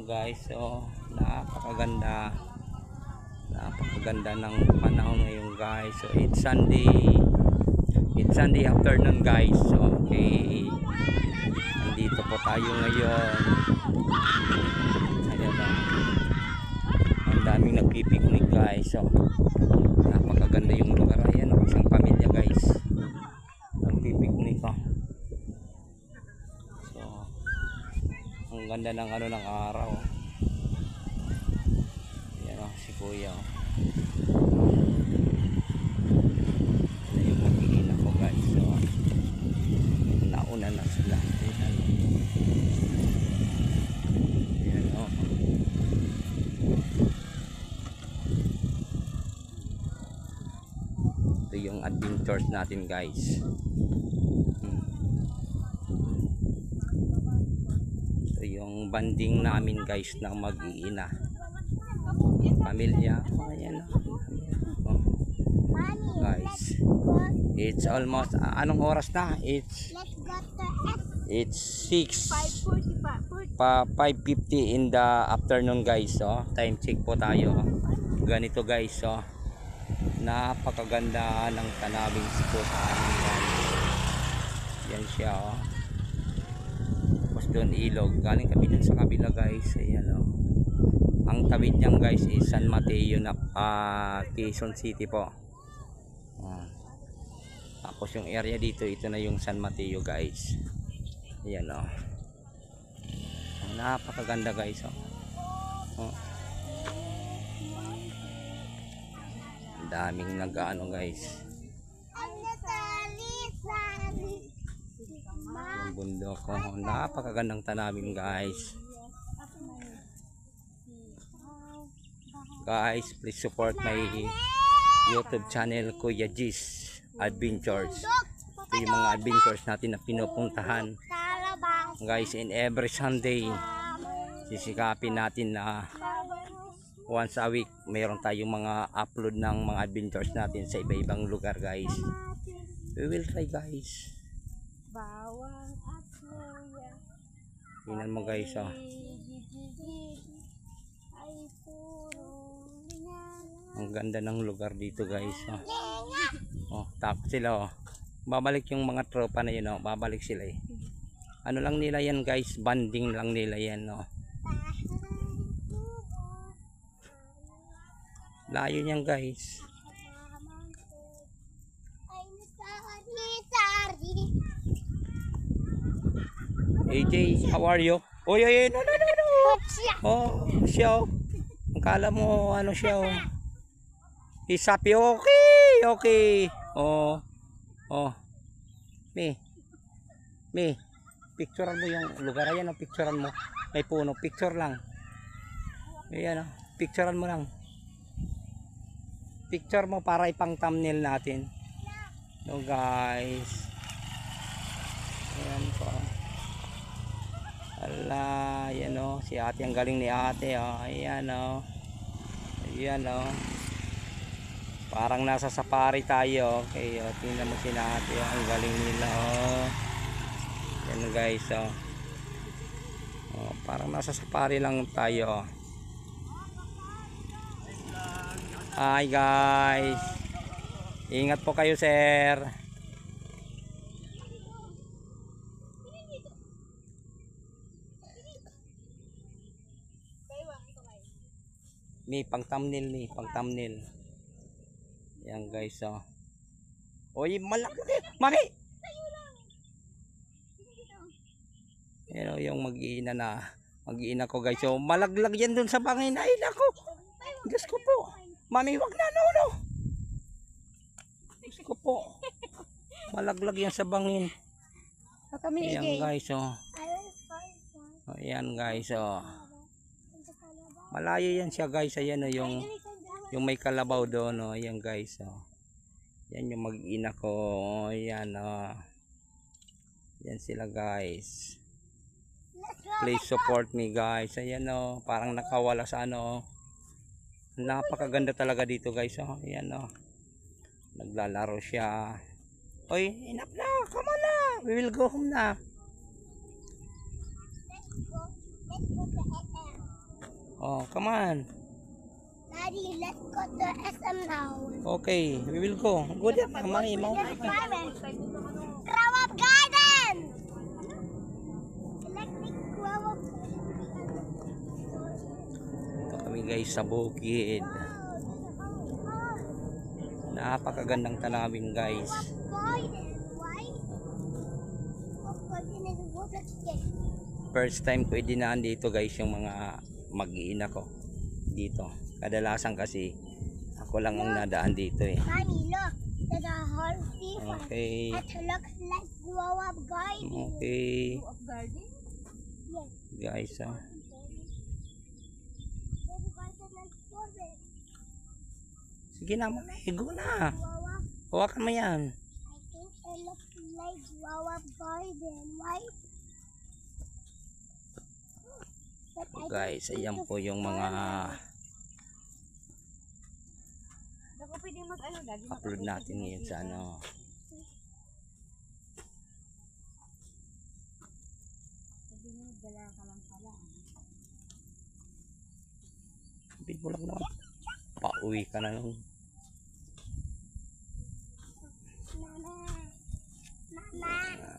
guys, so napakaganda ng panahon ngayon guys. So it's Sunday afternoon guys. So okay, nandito po tayo ngayon. Ayan na, ang daming nagpipiknik guys. So napakaganda yung lugar. Ayan, isang pamilya guys nagpipiknik ko. So ang ganda ng ng araw. Ayan si kuya. Ayan yung magiging ako guys. So nauna na sila. Ayan o. Ito yung adventures natin guys. Ito yung banding namin guys ng mag-iina pamilya. Ayan o guys, it's almost anong oras na? It's 5:50 in the afternoon guys. So time check po tayo. Ganito guys, so napakaganda ng tanawing spot namin yan. Yan siya oh. Tapos doon ilog, galing kami dun sa kabila guys. Ayan oh. Ang tawid niyan guys is San Mateo na Quezon City po. Tapos yung area dito, ito na yung San Mateo guys. Ayan oh. Napakaganda guys oh. Ang daming nag-ano guys. Yung bundok ko, napakagandang tanawin guys. Guys, please support my YouTube channel Kuya G's Adventures. Ito yung mga adventures natin na pinupuntahan guys. In every Sunday sisikapin natin na once a week mayroon tayong mga upload ng mga adventures natin sa iba-ibang lugar guys. We will try guys. Tingnan mo guys oh. Ang ganda ng lugar dito guys oh. Oh, takot sila oh. Babalik yung mga tropa na yun oh. Babalik sila eh. Ano lang nila yan guys, banding lang nila yan oh. Layo niyan guys. AJ, how are you? Oy, oy, no. Oh, siya oh. Akala mo ano siya oh. He's happy. Okay. Oh. Me. Picturean mo yung lugar. Ayan oh, picturean mo. May puno, picture lang. Ayan oh, picturean mo lang. Picture mo para ipang thumbnail natin. So guys. Ayan po. Ala, ayan oh, si ate, ang galing ni ate oh. Ayan oh. Parang nasa safari tayo. Okay oh, tingnan mo si ate oh. Ang galing nila oh. Ayan guys oh. Oh, parang nasa safari lang tayo. Hi guys. Ingat po kayo sir. May pang thumbnail. Yan guys oh. Oy, malaki. Mami. Yan oh, yung mag-iina ko guys. So malaglag yan dun sa bangin. Ay nako. Diyos ko po. Mami, wag na no. Diyos ko po. Malaglag yan sa bangin. Ayan guys oh. Ayan guys oh. Malayo yan siya guys. Ayan oh, yung may kalabaw doon oh. Ayan guys oh. Yan yung mag-ina ko. Ayan oh. Yan sila guys. Please support me guys. Ayan oh, parang nakawala sa ano oh. Napakaganda talaga dito guys oh. Ayan oh. Naglalaro siya. Oy, enough na. Come on na. We will go home na. Let's go to Oh, come on. Daddy, let's go to SM now. Okay, we will go. Go there, Mami. Grow up garden! Electric grow up garden. Ito kami guys sa bukid. Napakagandang tanawin guys. First time ko idinaan dito guys yung mga mag-iina ko dito. Kadalasan kasi ako lang ang nadaan dito eh. Mommy, look. There's a horse different. Okay. It looks like grow up garden. Okay. Grow up garden? Yes. Guys, sige na, higo na. Hawakan mo yan. I think it looks like grow up garden, right? Guys, ayan po yung mga upload natin ngayon sa ano. Sabi mo lang naman, pauwi ka na lang.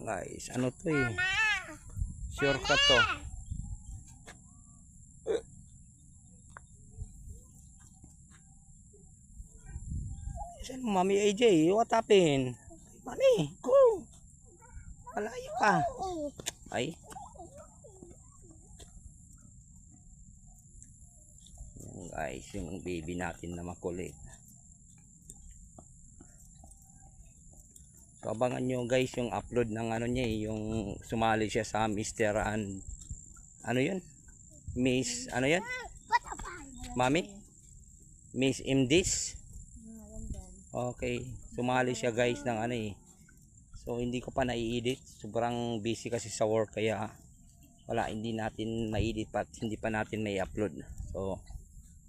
Guys, ano to eh, shortcut to. Saan mo, Mami AJ? What happened? Mami, go! Malayo pa. Ay. Yan guys, yung baby natin na makulit. So abangan nyo guys yung upload ng ano niya, yung sumali siya sa Mr. and ano yun? Miss, ano yun? Mami? Miss Imdis? Okay, sumali siya guys ng ano eh. So hindi ko pa na-i-edit, sobrang busy kasi sa work kaya wala, hindi natin ma-edit pa, hindi pa natin may upload. So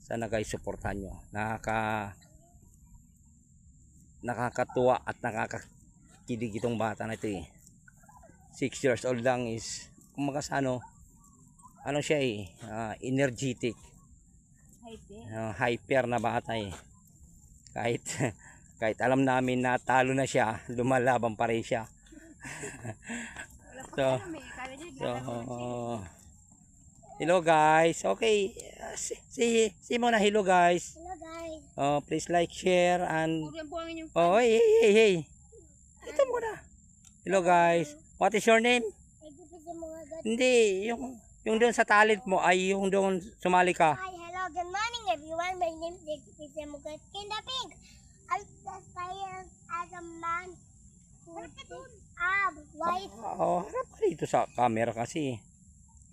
sana guys supportan nyo. Nakakatuwa at nakakakilig itong bata na ito eh. 6 years old lang is kumaga sa ano siya eh, energetic, hyper na bata eh. Kahit alam namin na talo na siya, lumalaban pa rin siya. so hello guys. Okay, si muna hello guys. Hello guys. Please like, share and hey. Ito muna. Hello guys. What is your name? Hindi, yung doon sa talent mo ay yung doon sumali ka. Hi, hello, good morning everyone. My name is Mugat Kinda Pink. I aspire as a man who white. Harap ka dito sa camera kasi.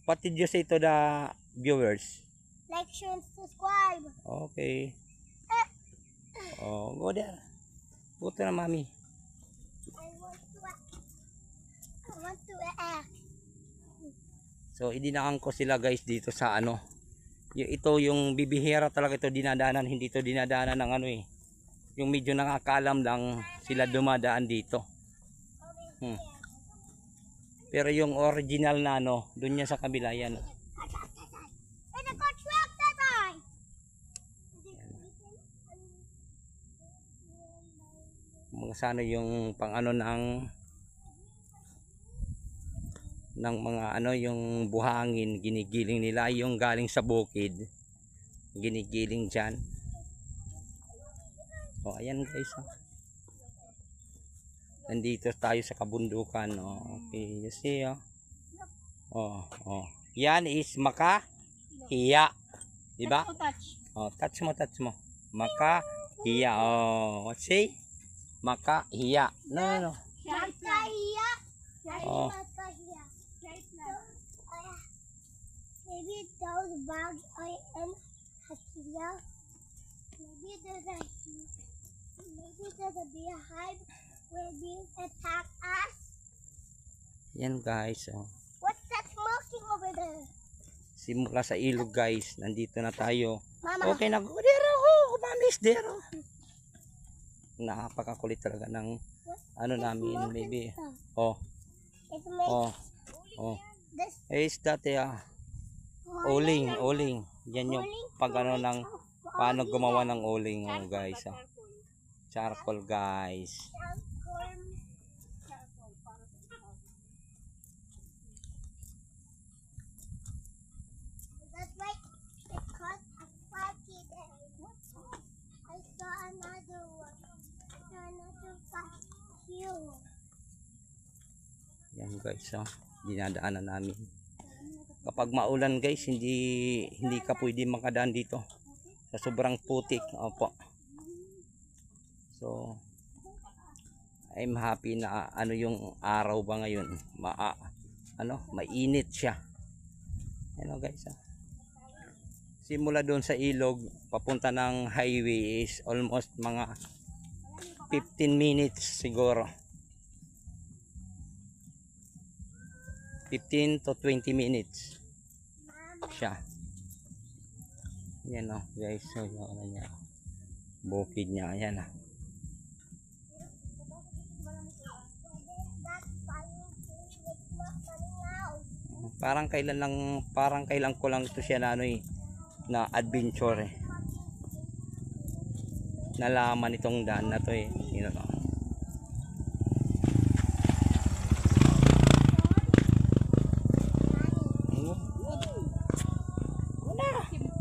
What did you say to the viewers? Like, share, and subscribe. Okay. Go there. Go to na Mami. I want to act. So idinaan ko sila guys dito sa ano. Ito yung bibihira talaga ito dinadaanan, hindi ito dinadaanan ng ano eh. Yung medyo nakakaalam lang sila dumadaan dito. Pero yung original na ano, doon niya sa kabila yan. Mga sana yung pang ano ng mga ano, yung buhangin ginigiling nila, yung galing sa bukid ginigiling dyan. Ayan guys, nandito tayo sa kabundukan. Okay, you see yan is makahiya, diba? Touch mo makahiya. What say? Makahiya. No. Makahiya. Maybe those bugs are in Hakiya. Maybe there's a beehive where bees attack us. Yan guys. What's that smoking over there? Simula sa ilog guys. Nandito na tayo. Mama. Okay na. Dero. Mamis dero. Napakakulit talaga ng ano namin maybe. It makes Is that uling. Yan yung pag ano ng paano gumawa ng uling, oh, guys. Oh. Charcoal, guys. That's right. It caught a party there. I saw another one. Another vacuum. Yan, guys. Oh. Dinadaanan namin. Kapag maulan, guys, hindi ka pwede makadaan dito. Sa sobrang putik. Opo. So, I'm happy na ano yung araw ba ngayon. Mainit siya. Ano, guys. Oh. Simula doon sa ilog, papunta ng highway is almost mga 15 minutes siguro. 15 to 20 minutes siya. Yan, oh, guys. So, yung ano niya, bukid niya. Ayan, ah. Parang kailan ko lang ito siya na ano eh, na adventure eh. Nalaman itong daan na to eh. You know,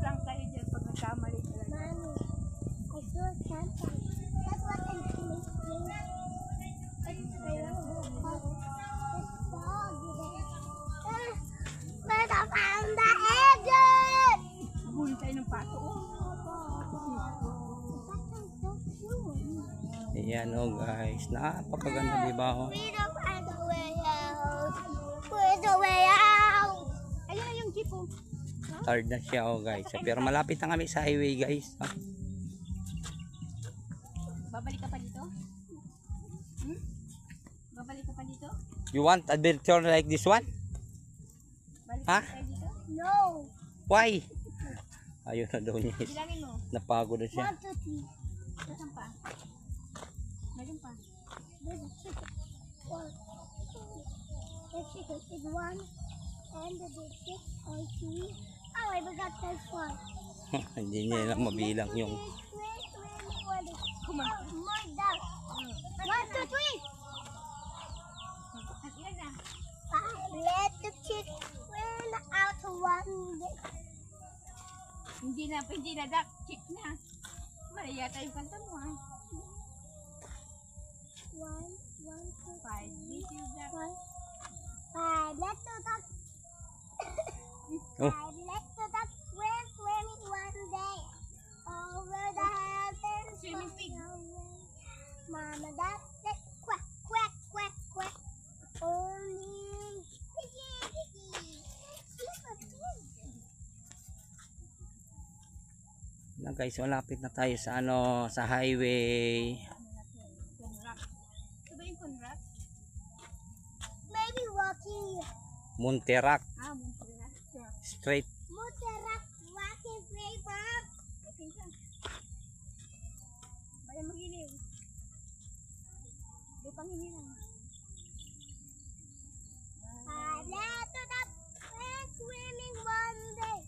Lang tayo dyan pag nagkamali talaga. Mommy, I saw Santa. That's what I'm thinking. But I found the edges. Nabulin tayo ng pato. ayan, oh, guys. Napakaganda, diba? Oh. We don't find the way out. Where's the way out? Ayun na yung jeep oh. Hard na siya, oh, guys. Pero malapit na kami sa highway, guys. Oh. Babalik ka pa dito? Hmm? Babalik ka pa dito? You want adventure like this one? Balik Ha? ka tayo dito? No. Why? Ayun na daw niya. Bilangin mo. Napagod na siya. 1, 2, 3. Saan pa? Meron pa. There's a chicken. One. The chicken is 1. And the chicken are 2. Oh, I forgot this one. Hindi niya lang mabilang yung Come on. More down. 1, 2, 3. At yan na. Let the chicken win out one day. Hindi na duck. Chick na. Mali yata yung kanta mo ah. 1, 1, 2, 5. This is duck. 5. Let the duck. Oh. 5. Let the duck win swimming one day. Over the heavens. Swimming pig. Mama duck said quack, quack, quack, quack. Only piggy, piggy. She's a pig. Na, guys, malapit na tayo sa ano, sa highway. Conrack. Ito ba yung conrack? Maybe Rocky. Monterrac. Monterrack. Straight. Monterrac Rocky flavor. Okay ka. Baya magiliw. Lupang hinilang. Let the duck win swimming one day.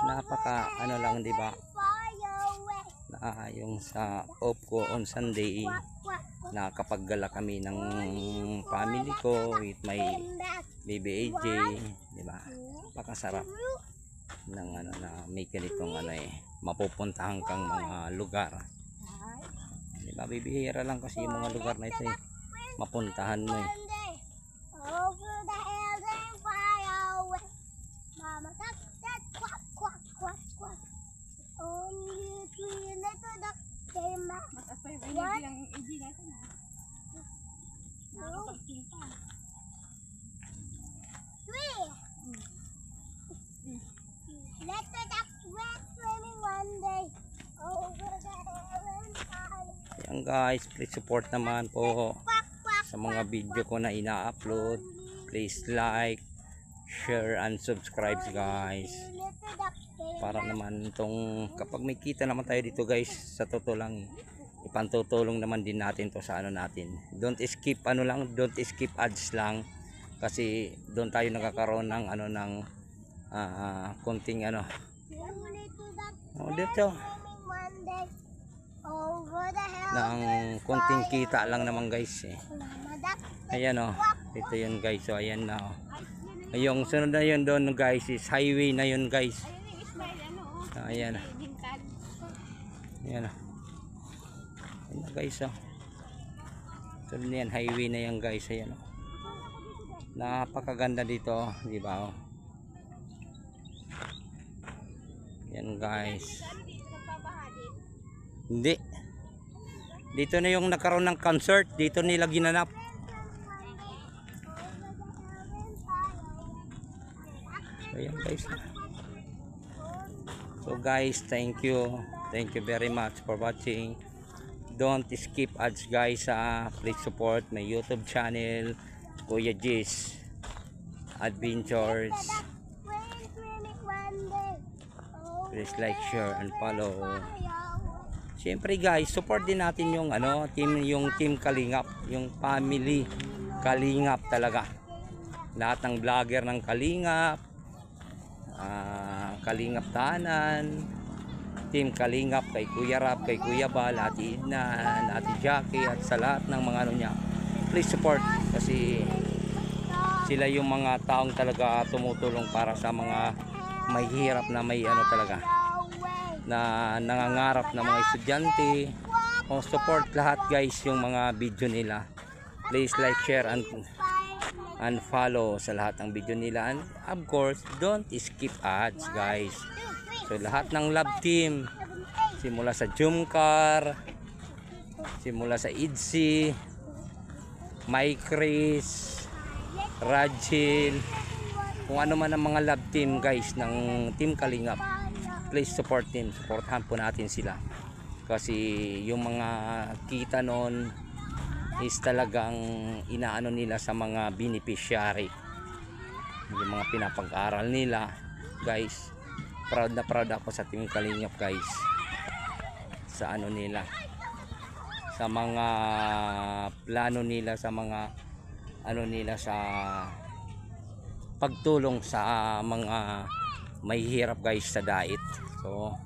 Napaka ano lang, di ba? Far away. Na yung sa off ko on Sunday, Quack, quack, quack. nakapagala kami ng family ko with my baby AJ, di ba? Napakasarap ng ano na may ganitong ano eh, mapupuntahan kang mga lugar. Di ba? Bibihira lang kasi yung mga lugar na ito eh, mapuntahan mo eh. One day, over the hills and far away. Mama duck said quack, quack, quack, quack. Only 3 little ducks came back. Mataas pa yung What? energy ng AG natin ha. Nakakapagsin pa. 3. Let the ducks went swimming one day. Over the hills and far away. Yan, guys, please support naman po Quack, quack, sa mga video ko na ina-upload. Please like, share, and subscribe, guys. little ducks came Para back. naman itong kapag may kita naman tayo dito, guys, sa totoo lang ipantutulong naman din natin to sa ano natin. Don't skip ads lang, kasi doon tayo nakakaroon ng ano ng konting ano Oh, dito. One day over the hill. Na ang konting kita lang naman guys eh. Mama duck, Ayan oh. Ito yun guys. So ayan na oh. Yung sunod na yun doon guys is highway na yun guys. Ayun yung Ismail, ano oh. Ayan. Bintag. Ayan oh. Ayan na guys oh. Sunod na yan. Highway na yan guys. Ayan oh. Napakaganda dito oh. Diba oh. Ayan guys. Ano dito nagpapaha din? Hindi. Dito na yung nagkaroon ng concert. Dito nila ginanap. Ayan guys. So guys, thank you. Thank you very much for watching. Don't skip ads guys. Please support my YouTube channel, Kuya Jis Adventures. Please like, share, and follow. Siyempre guys, support din natin yung team Kalingap, yung family Kalingap talaga. Lahat ng vlogger ng Kalingap, Kalingap Tahanan, Team Kalingap, kay Kuya Rap, kay Kuya Bal, Ate Idnan, Ate Jackie, at sa lahat ng mga niya. Please support kasi sila yung mga taong talaga tumutulong para sa mga mahihirap na may talaga na nangangarap na mga estudyante. O support lahat guys yung mga video nila. Please like, share, and follow sa lahat ng video nila, and of course don't skip ads guys. So lahat ng love team simula sa Jumcar, simula sa Idsi, Mike Chris, Rajil, kung ano man ang mga love team guys ng Team Kalingap, please support them. Supportahan po natin sila kasi yung mga kita noon is talagang inaano nila sa mga beneficiary, yung mga pinapag-aral nila guys. Proud na proud ako sa Team Kalingap guys sa nila, sa mga plano nila, sa mga nila sa pagtulong sa mga mahihirap guys sa diet. So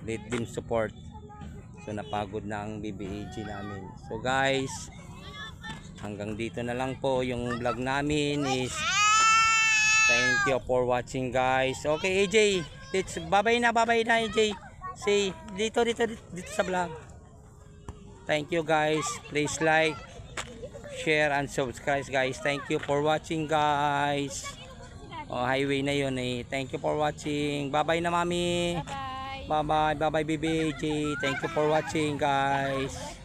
let them support. So napagod na ang BBAG namin. So guys, hanggang dito na lang po yung vlog namin. Is thank you for watching guys. Okay AJ, bye na AJ. Say dito sa vlog. Thank you guys. Please like, share, and subscribe guys. Thank you for watching guys. Oh, highway na yun eh. Thank you for watching. Bye bye na mami. Bye-bye. Bye bye BBAG. Thank you for watching guys.